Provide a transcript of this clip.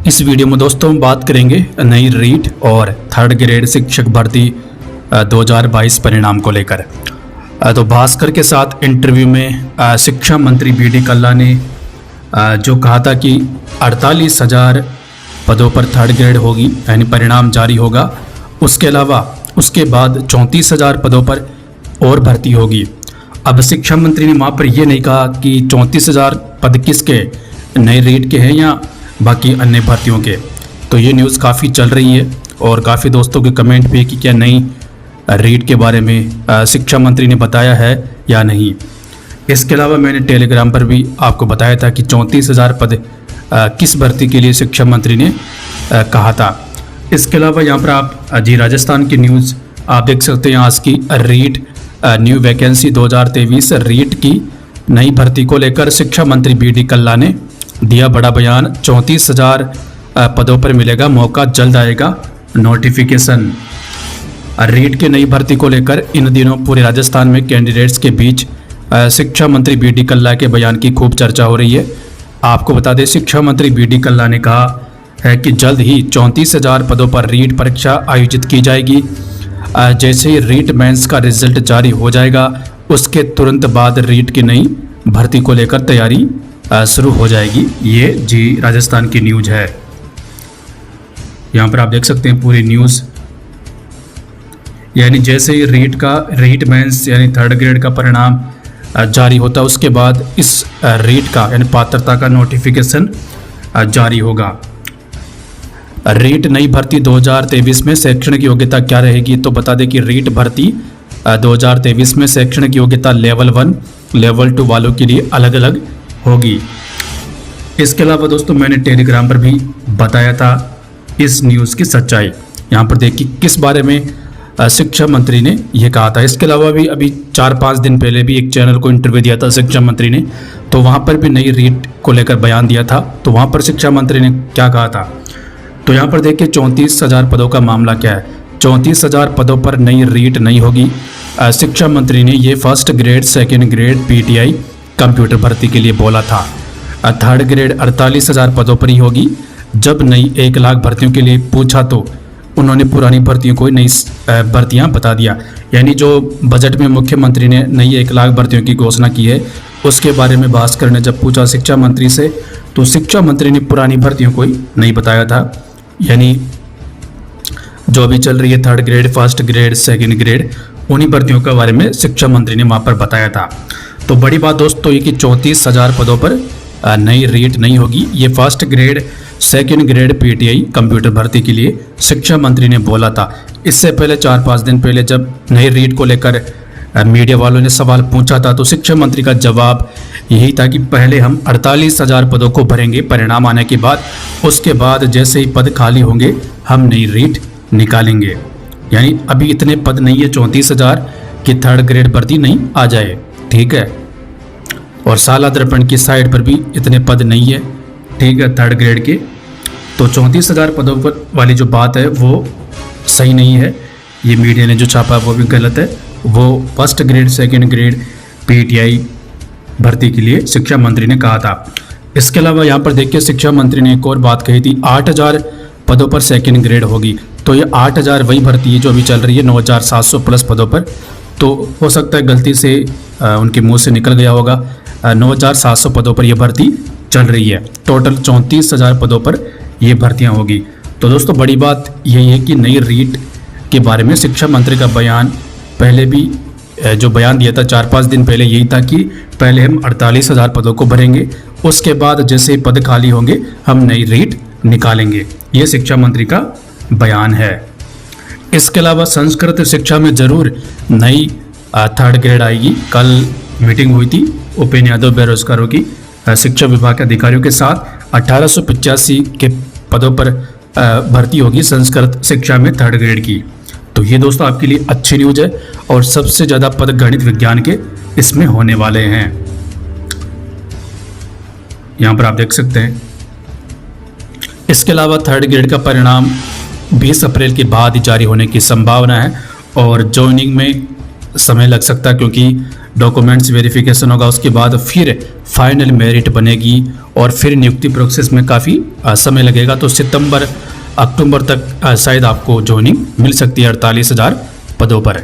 इस वीडियो में दोस्तों हम बात करेंगे नई रीट और थर्ड ग्रेड शिक्षक भर्ती 2022 परिणाम को लेकर। तो भास्कर के साथ इंटरव्यू में शिक्षा मंत्री बी.डी. कल्ला ने जो कहा था कि 48,000 पदों पर थर्ड ग्रेड होगी यानी परिणाम जारी होगा, उसके अलावा उसके बाद 34,000 पदों पर और भर्ती होगी। अब शिक्षा मंत्री ने वहाँ पर यह नहीं कहा कि 34,000 पद किसके, नए रीट के हैं या बाकी अन्य भर्तियों के। तो ये न्यूज़ काफ़ी चल रही है और काफ़ी दोस्तों के कमेंट भी कि क्या नई रीट के बारे में शिक्षा मंत्री ने बताया है या नहीं। इसके अलावा मैंने टेलीग्राम पर भी आपको बताया था कि 34,000 पद किस भर्ती के लिए शिक्षा मंत्री ने कहा था। इसके अलावा यहाँ पर आप राजस्थान की न्यूज़ आप देख सकते हैं। आज की रीट न्यू वैकेंसी 2023 रीट की नई भर्ती को लेकर शिक्षा मंत्री बी.डी. कल्ला ने दिया बड़ा बयान। 34,000 पदों पर मिलेगा मौका, जल्द आएगा नोटिफिकेशन। रीट की नई भर्ती को लेकर इन दिनों पूरे राजस्थान में कैंडिडेट्स के बीच शिक्षा मंत्री बी.डी. कल्ला के बयान की खूब चर्चा हो रही है। आपको बता दें, शिक्षा मंत्री बी.डी. कल्ला ने कहा है कि जल्द ही 34,000 पदों पर रीट परीक्षा आयोजित की जाएगी। जैसे ही रीट मेंस का रिजल्ट जारी हो जाएगा, उसके तुरंत बाद रीट की नई भर्ती को लेकर तैयारी शुरू हो जाएगी। ये राजस्थान की न्यूज़ है। यहाँ पर आप देख सकते हैं पूरी न्यूज़, यानी जैसे ही रीट मेंस यानी थर्ड ग्रेड का परिणाम जारी होता है, उसके बाद इस रीट का यानी पात्रता का नोटिफिकेशन जारी होगा। रीट नई भर्ती 2023 में शैक्षणिक योग्यता क्या रहेगी, तो बता दें कि रीट भर्ती 2023 में शैक्षणिक योग्यता लेवल 1 लेवल 2 वालों के लिए अलग अलग होगी। इसके अलावा दोस्तों मैंने टेलीग्राम पर भी बताया था इस न्यूज़ की सच्चाई। यहाँ पर देखिए किस बारे में शिक्षा मंत्री ने यह कहा था। इसके अलावा भी अभी 4-5 दिन पहले भी एक चैनल को इंटरव्यू दिया था शिक्षा मंत्री ने, तो वहाँ पर भी नई रीट को लेकर बयान दिया था। तो वहाँ पर शिक्षा मंत्री ने क्या कहा था, तो यहाँ पर देखिए 34,000 पदों का मामला क्या है। 34,000 पदों पर नई रीट नहीं होगी। शिक्षा मंत्री ने ये first grade second grade PTI computer भर्ती के लिए बोला था। थर्ड ग्रेड 48,000 पदों पर ही होगी। जब नई 1 लाख भर्तियों के लिए पूछा तो उन्होंने पुरानी भर्तियों को नई भर्तियां बता दिया। यानी जो बजट में मुख्यमंत्री ने नई 1 लाख भर्तियों की घोषणा की है, उसके बारे में भास्कर ने जब पूछा शिक्षा मंत्री से, तो शिक्षा मंत्री ने पुरानी भर्तियों को ही नहीं बताया था। यानी जो अभी चल रही है third grade first grade second grade, उन्हीं भर्तियों के बारे में शिक्षा मंत्री ने वहाँ पर बताया था। तो बड़ी बात दोस्तों ये कि 34,000 पदों पर नई रीट नहीं होगी। ये first grade second grade PTI computer भर्ती के लिए शिक्षा मंत्री ने बोला था। इससे पहले 4-5 दिन पहले जब नई रीट को लेकर मीडिया वालों ने सवाल पूछा था, तो शिक्षा मंत्री का जवाब यही था कि पहले हम 48,000 पदों को भरेंगे परिणाम आने के बाद, उसके बाद जैसे ही पद खाली होंगे हम नई रीट निकालेंगे। यानी अभी इतने पद नहीं है 34,000 की थर्ड ग्रेड भर्ती नहीं आ जाए, ठीक है। और साला दर्पण की साइड पर भी इतने पद नहीं है, ठीक है, थर्ड ग्रेड के। तो 34,000 पदों पर वाली जो बात है वो सही नहीं है। ये मीडिया ने जो छापा वो भी गलत है। वो first grade second grade PTI भर्ती के लिए शिक्षा मंत्री ने कहा था। इसके अलावा यहाँ पर देखिए शिक्षा मंत्री ने एक और बात कही थी, 8,000 पदों पर सेकेंड ग्रेड होगी। तो ये 8,000 वही भर्ती है जो अभी चल रही है 9,700 प्लस पदों पर। तो हो सकता है गलती से उनके मुंह से निकल गया होगा। 9,700 पदों पर यह भर्ती चल रही है। टोटल 34,000 पदों पर ये भर्तियां होगी। तो दोस्तों बड़ी बात यही है कि नई रीट के बारे में शिक्षा मंत्री का बयान पहले भी जो बयान दिया था 4-5 दिन पहले, यही था कि पहले हम 48,000 पदों को भरेंगे, उसके बाद जैसे पद खाली होंगे हम नई रीट निकालेंगे। ये शिक्षा मंत्री का बयान है। इसके अलावा संस्कृत शिक्षा में जरूर नई थर्ड ग्रेड आएगी। कल मीटिंग हुई थी उपेन्द्र यादव बेरोजगारों की शिक्षा विभाग के अधिकारियों के साथ। 1885 के पदों पर भर्ती होगी संस्कृत शिक्षा में थर्ड ग्रेड की। तो ये दोस्तों आपके लिए अच्छी न्यूज़ है और सबसे ज़्यादा पद गणित विज्ञान के इसमें होने वाले हैं। यहाँ पर आप देख सकते हैं। इसके अलावा थर्ड ग्रेड का परिणाम 20 अप्रैल के बाद ही जारी होने की संभावना है और ज्वाइनिंग में समय लग सकता है, क्योंकि डॉक्यूमेंट्स वेरिफिकेशन होगा, उसके बाद फिर फाइनल मेरिट बनेगी और फिर नियुक्ति प्रोसेस में काफ़ी समय लगेगा। तो सितंबर अक्टूबर तक शायद आपको ज्वाइनिंग मिल सकती है 48,000 पदों पर।